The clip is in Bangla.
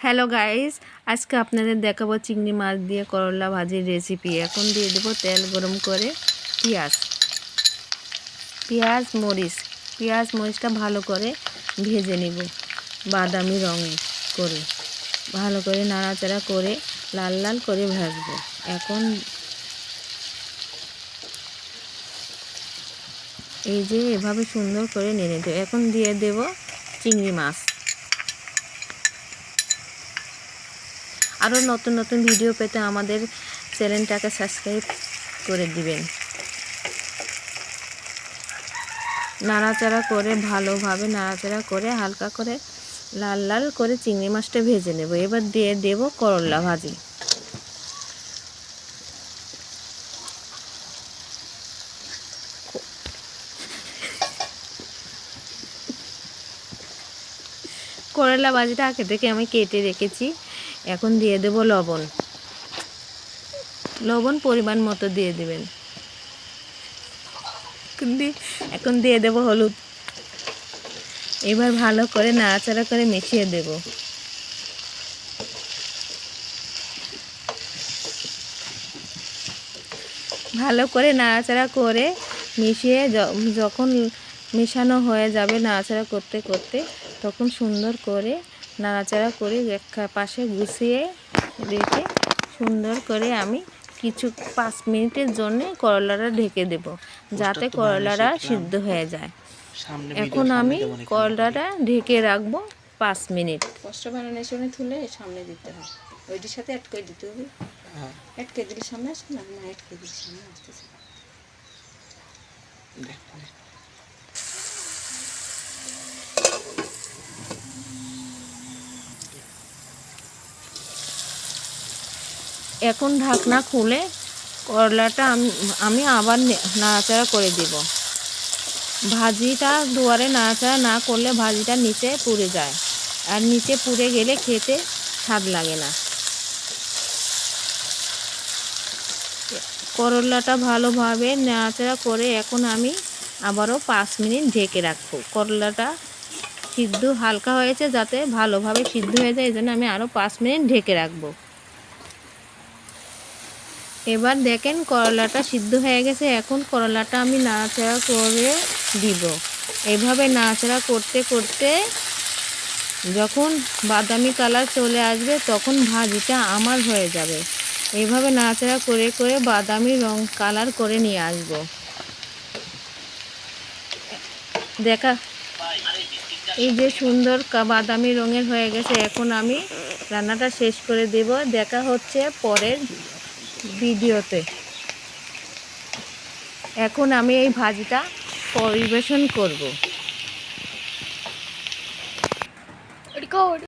হ্যালো গাইস, আজকে আপনাদের দেখাবো চিংড়ি মাছ দিয়ে করলা ভাজির রেসিপি। এখন দিয়ে দেবো তেল গরম করে পেঁয়াজ মরিচটা ভালো করে ভেজে নেব বাদামি রঙে করে, ভালো করে নাড়াচাড়া করে লাল লাল করে ভাজবো। এখন এই যে এভাবে সুন্দর করে নেড়ে দেবো। এখন দিয়ে দেব চিংড়ি মাছ। আরও নতুন নতুন ভিডিও পেতে আমাদের চ্যানেলটাকে সাবস্ক্রাইব করে দিবেন। নাড়াচাড়া করে ভালোভাবে নাড়াচাড়া করে হালকা করে লাল লাল করে চিংড়ি মাছটা ভেজে নেব। এবার দিয়ে দেব করলা ভাজি। করলা ভাজিটা আগে থেকে আমি কেটে রেখেছি। এখন দিয়ে দেব লবণ পরিমাণ মতো দিয়ে দেবেন। এখন দিয়ে দেব হলুদ। এবার ভালো করে নাড়াচাড়া করে মিশিয়ে দেব। ভালো করে নাড়াচাড়া করে মিশিয়ে যখন মেশানো হয়ে যাবে, নাড়াচাড়া করতে করতে তখন সুন্দর করে নাড়াচাড়া করে এক পাশে গুছিয়ে রেখে সুন্দর করে আমি 5 মিনিটের জন্য করলাটা ঢেকে দেব, যাতে করলাটা সিদ্ধ হয়ে যায়। এখন আমি করলাটা ঢেকে রাখবো 5 মিনিট। কষ্ট বানানোর সময় তুলে সামনে দিতে হয়, ওইটির সাথে অ্যাড করে দিতে হবে। অ্যাড করে দিলে সামনে আসবে না, অ্যাড করে দিলে সামনে আসতেছে। এখন ঢাকনা খুলে করলাটা আমি আবার নাড়াচাড়া করে দেব। ভাজিটা দুয়ারে নাড়াচাড়া না করলে ভাজিটা নিচে পুড়ে যায়, আর নিচে পুড়ে গেলে খেতে স্বাদ লাগে না। করলাটা ভালোভাবে নাড়াচাড়া করে এখন আমি আবারও 5 মিনিট ঢেকে রাখবো। করলাটা সিদ্ধ হালকা হয়েছে, যাতে ভালোভাবে সিদ্ধ হয়ে যায়, এই জন্য আমি আরও 5 মিনিট ঢেকে রাখবো। এবার দেখেন করলাটা সিদ্ধ হয়ে গেছে। এখন করলাটা আমি নাড়াচাড়া করে দিব। এভাবে নাড়াচাড়া করতে করতে যখন বাদামি কালার চলে আসবে তখন ভাজিটা আমার হয়ে যাবে। এভাবে নাড়াচাড়া করে করে বাদামি রং কালার করে নিয়ে আসব। দেখা এই যে সুন্দর বাদামি রঙের হয়ে গেছে। এখন আমি রান্নাটা শেষ করে দেব। দেখা হচ্ছে পরের ভিডিওতে। এখন আমি এই ভাজিটা পরিবেশন করব।